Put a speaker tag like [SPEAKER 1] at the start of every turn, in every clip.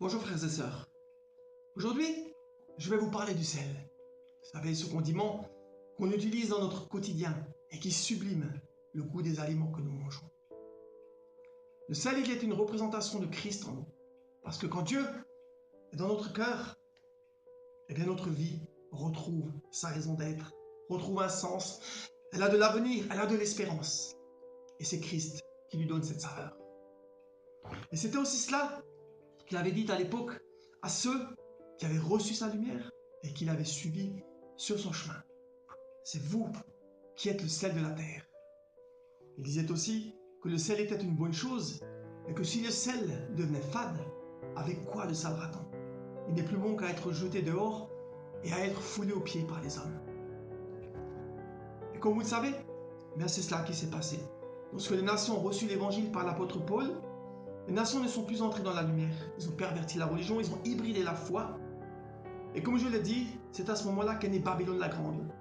[SPEAKER 1] Bonjour frères et sœurs. Aujourd'hui, je vais vous parler du sel. Vous savez, ce condiment qu'on utilise dans notre quotidien et qui sublime le goût des aliments que nous mangeons. Le sel, il est une représentation de Christ en nous. Parce que quand Dieu est dans notre cœur, eh bien notre vie retrouve sa raison d'être, retrouve un sens. Elle a de l'avenir, elle a de l'espérance. Et c'est Christ qui lui donne cette saveur. Et c'était aussi cela qu'il avait dit à l'époque à ceux qui avaient reçu sa lumière et qui l'avaient suivi sur son chemin. C'est vous qui êtes le sel de la terre. Il disait aussi que le sel était une bonne chose, mais que si le sel devenait fade, avec quoi le salera-t-on? Il n'est plus bon qu'à être jeté dehors et à être foulé aux pieds par les hommes. Et comme vous le savez, bien c'est cela qui s'est passé. Lorsque les nations ont reçu l'évangile par l'apôtre Paul, les nations ne sont plus entrées dans la lumière. Ils ont perverti la religion, ils ont hybridé la foi. Et comme je l'ai dit, c'est à ce moment-là qu'est née Babylone la Grande.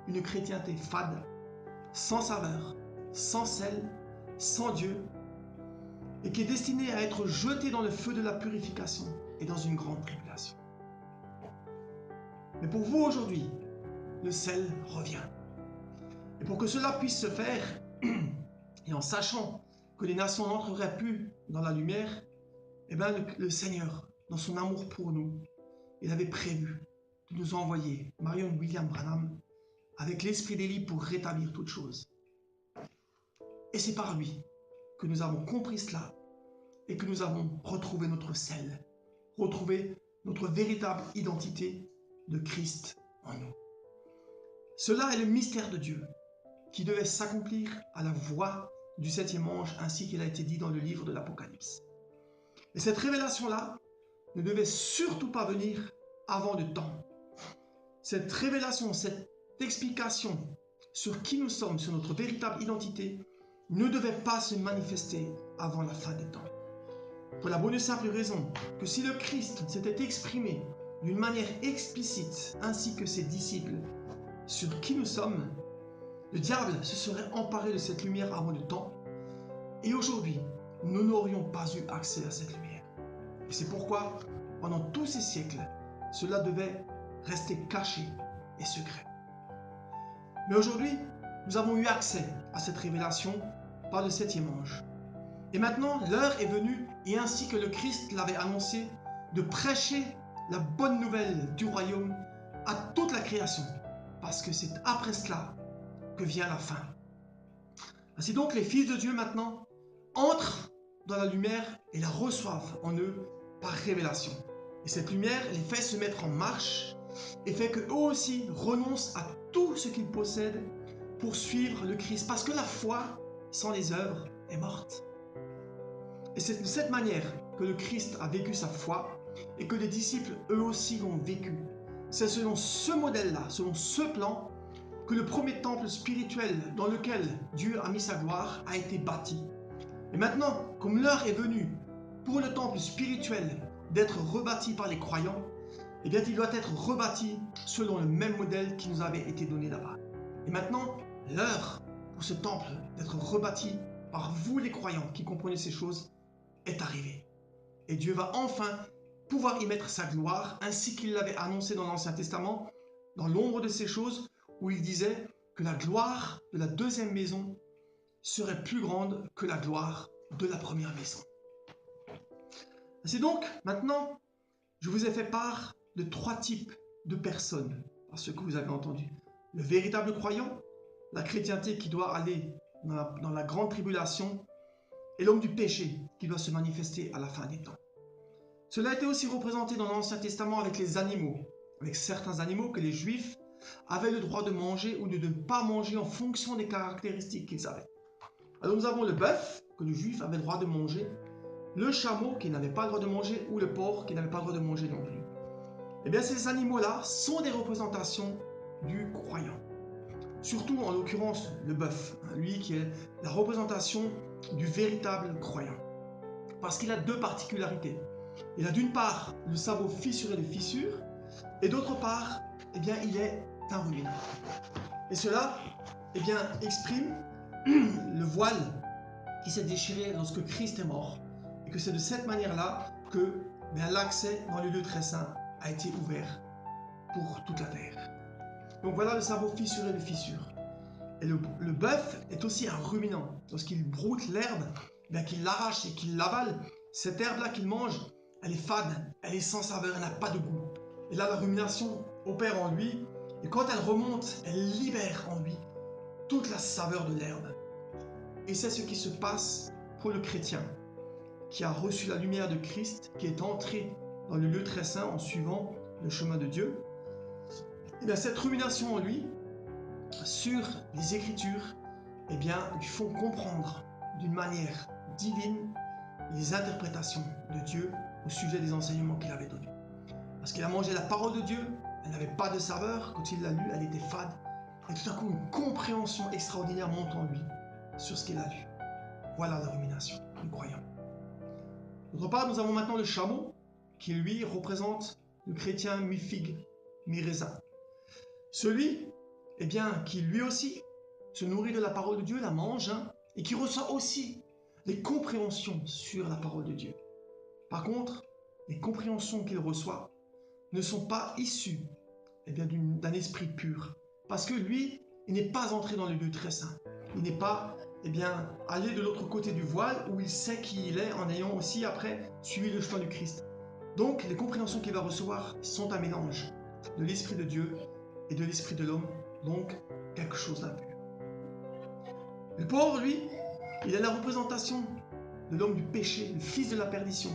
[SPEAKER 1] Une chrétienté fade, sans saveur, sans sel, sans Dieu, et qui est destinée à être jetée dans le feu de la purification et dans une grande tribulation. Mais pour vous aujourd'hui, le sel revient. Et pour que cela puisse se faire, et en sachant que les nations n'entreraient plus dans la lumière, eh bien le Seigneur, dans son amour pour nous, il avait prévu de nous envoyer Marion William Branham avec l'esprit d'Élie pour rétablir toutes choses. Et c'est par lui que nous avons compris cela et que nous avons retrouvé notre sel, retrouvé notre véritable identité de Christ en nous. Cela est le mystère de Dieu qui devait s'accomplir à la voix du 7e ange ainsi qu'il a été dit dans le livre de l'Apocalypse. Et cette révélation-là ne devait surtout pas venir avant le temps. Cette révélation, cette explication sur qui nous sommes, sur notre véritable identité, ne devait pas se manifester avant la fin des temps. Pour la bonne et simple raison que si le Christ s'était exprimé d'une manière explicite, ainsi que ses disciples, sur qui nous sommes, le diable se serait emparé de cette lumière avant le temps, et aujourd'hui, nous n'aurions pas eu accès à cette lumière. Et c'est pourquoi, pendant tous ces siècles, cela devait rester caché et secret. Mais aujourd'hui, nous avons eu accès à cette révélation par le 7e ange. Et maintenant, l'heure est venue, et ainsi que le Christ l'avait annoncé, de prêcher la bonne nouvelle du royaume à toute la création, parce que c'est après cela que vient la fin. Ainsi donc, les fils de Dieu maintenant entrent dans la lumière et la reçoivent en eux par révélation. Et cette lumière les fait se mettre en marche et fait qu'eux aussi renoncent à tout ce qu'ils possèdent pour suivre le Christ. Parce que la foi, sans les œuvres, est morte. Et c'est de cette manière que le Christ a vécu sa foi et que les disciples, eux aussi, l'ont vécu. C'est selon ce modèle-là, selon ce plan, que le premier temple spirituel dans lequel Dieu a mis sa gloire a été bâti. Et maintenant, comme l'heure est venue pour le temple spirituel d'être rebâti par les croyants, eh bien il doit être rebâti selon le même modèle qui nous avait été donné là-bas. Et maintenant, l'heure pour ce temple d'être rebâti par vous les croyants qui comprenez ces choses est arrivée. Et Dieu va enfin pouvoir y mettre sa gloire, ainsi qu'il l'avait annoncé dans l'Ancien Testament, dans l'ombre de ces choses, où il disait que la gloire de la deuxième maison serait plus grande que la gloire de la première maison. C'est donc, maintenant, je vous ai fait part de 3 types de personnes, par ce que vous avez entendu. Le véritable croyant, la chrétienté qui doit aller dans la grande tribulation, et l'homme du péché qui doit se manifester à la fin des temps. Cela a été aussi représenté dans l'Ancien Testament avec les animaux, avec certains animaux que les Juifs avaient le droit de manger ou de ne pas manger en fonction des caractéristiques qu'ils avaient. Alors nous avons le bœuf, que le Juif avait le droit de manger, le chameau qui n'avait pas le droit de manger, ou le porc qui n'avait pas le droit de manger non plus. Eh bien ces animaux-là sont des représentations du croyant. Surtout en l'occurrence le bœuf, lui qui est la représentation du véritable croyant. Parce qu'il a 2 particularités. Il a d'une part le sabot fissuré de fissures, et d'autre part, eh bien, il est un ruine. Et cela eh bien, exprime le voile qui s'est déchiré lorsque Christ est mort. Et que c'est de cette manière-là que bien l'accès dans le lieu très saint a été ouvert pour toute la terre. Donc voilà le sabot fissuré de fissures. Et le bœuf est aussi un ruminant. Lorsqu'il broute l'herbe, bien qu'il l'arrache et qu'il l'avale, cette herbe-là qu'il mange, elle est fade, elle est sans saveur, elle n'a pas de goût. Et là, la rumination opère en lui, et quand elle remonte, elle libère en lui toute la saveur de l'herbe. Et c'est ce qui se passe pour le chrétien, qui a reçu la lumière de Christ, qui est entré dans le lieu très saint en suivant le chemin de Dieu. Et bien cette rumination en lui, sur les Écritures, eh bien, lui font comprendre d'une manière divine les interprétations de Dieu au sujet des enseignements qu'il avait donnés. Parce qu'il a mangé la parole de Dieu, elle n'avait pas de saveur, quand il l'a lue, elle était fade, et tout à coup une compréhension extraordinaire monte en lui sur ce qu'il a lu. Voilà la rumination du croyant. D'autre part, nous avons maintenant le chameau, qui lui représente le chrétien mi-figue, mi-raisin. Celui eh bien, qui lui aussi se nourrit de la parole de Dieu, la mange, et qui reçoit aussi les compréhensions sur la parole de Dieu. Par contre, les compréhensions qu'il reçoit ne sont pas issues eh bien, d'un esprit pur, parce que lui, il n'est pas entré dans le lieu très saint. Il n'est pas eh bien, allé de l'autre côté du voile, où il sait qui il est, en ayant aussi après suivi le chemin du Christ. Donc, les compréhensions qu'il va recevoir sont un mélange de l'esprit de Dieu et de l'esprit de l'homme, donc quelque chose d'impur. Le porc, lui, il est la représentation de l'homme du péché, le fils de la perdition,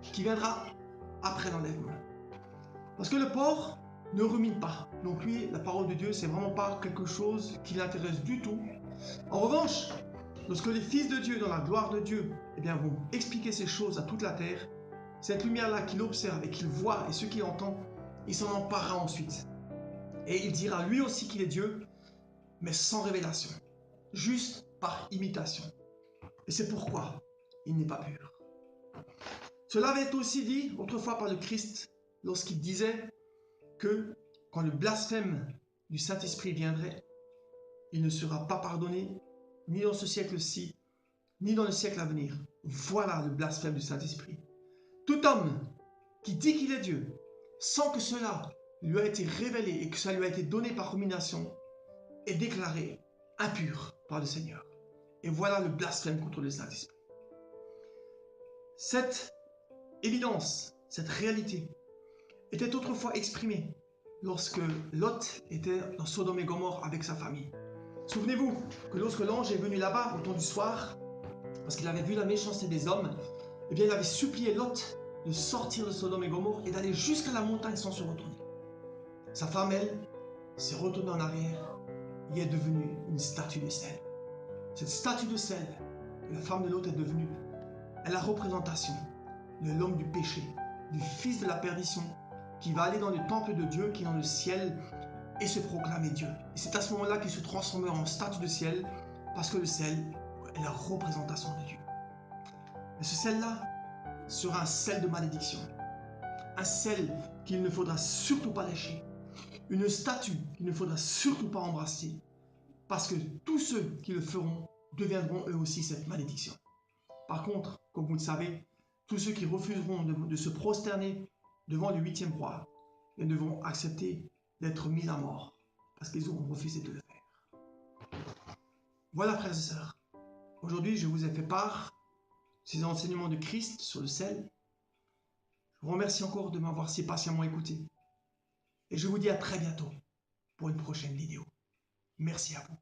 [SPEAKER 1] qui viendra après l'enlèvement. Parce que le porc ne rumine pas. Donc lui, la parole de Dieu, c'est vraiment pas quelque chose qui l'intéresse du tout. En revanche, lorsque les fils de Dieu, dans la gloire de Dieu, eh bien, vont expliquer ces choses à toute la terre, cette lumière-là qu'il observe et qu'il voit et ce qu'il entend, il s'en emparera ensuite. Et il dira lui aussi qu'il est Dieu, mais sans révélation, juste par imitation. Et c'est pourquoi il n'est pas pur. Cela avait été aussi dit autrefois par le Christ lorsqu'il disait que quand le blasphème du Saint-Esprit viendrait, il ne sera pas pardonné ni dans ce siècle-ci, ni dans le siècle à venir. Voilà le blasphème du Saint-Esprit. Tout homme qui dit qu'il est Dieu, sans que cela lui a été révélé et que cela lui a été donné par rumination, est déclaré impur par le Seigneur. Et voilà le blasphème contre le Saint-Esprit. Cette évidence, cette réalité, était autrefois exprimée lorsque Lot était dans Sodome et Gomorrhe avec sa famille. Souvenez-vous que lorsque l'ange est venu là-bas au temps du soir, parce qu'il avait vu la méchanceté des hommes, eh bien il avait supplié Lot de sortir de Sodome et Gomorrhe et d'aller jusqu'à la montagne sans se retourner. Sa femme, elle, s'est retournée en arrière et est devenue une statue de sel. Cette statue de sel que la femme de Lot est devenue est la représentation de l'homme du péché, du fils de la perdition, qui va aller dans le temple de Dieu, qui est dans le ciel, et se proclamer Dieu. Et c'est à ce moment-là qu'il se transformera en statue de sel, parce que le sel est la représentation de Dieu. Mais ce sel-là sera un sel de malédiction, un sel qu'il ne faudra surtout pas lécher, une statue qu'il ne faudra surtout pas embrasser, parce que tous ceux qui le feront deviendront eux aussi cette malédiction. Par contre, comme vous le savez, tous ceux qui refuseront de se prosterner devant le 8e roi devront accepter d'être mis à mort, parce qu'ils auront refusé de le faire. Voilà, frères et sœurs, aujourd'hui je vous ai fait part de ces enseignements de Christ sur le sel. Je vous remercie encore de m'avoir si patiemment écouté. Et je vous dis à très bientôt pour une prochaine vidéo. Merci à vous.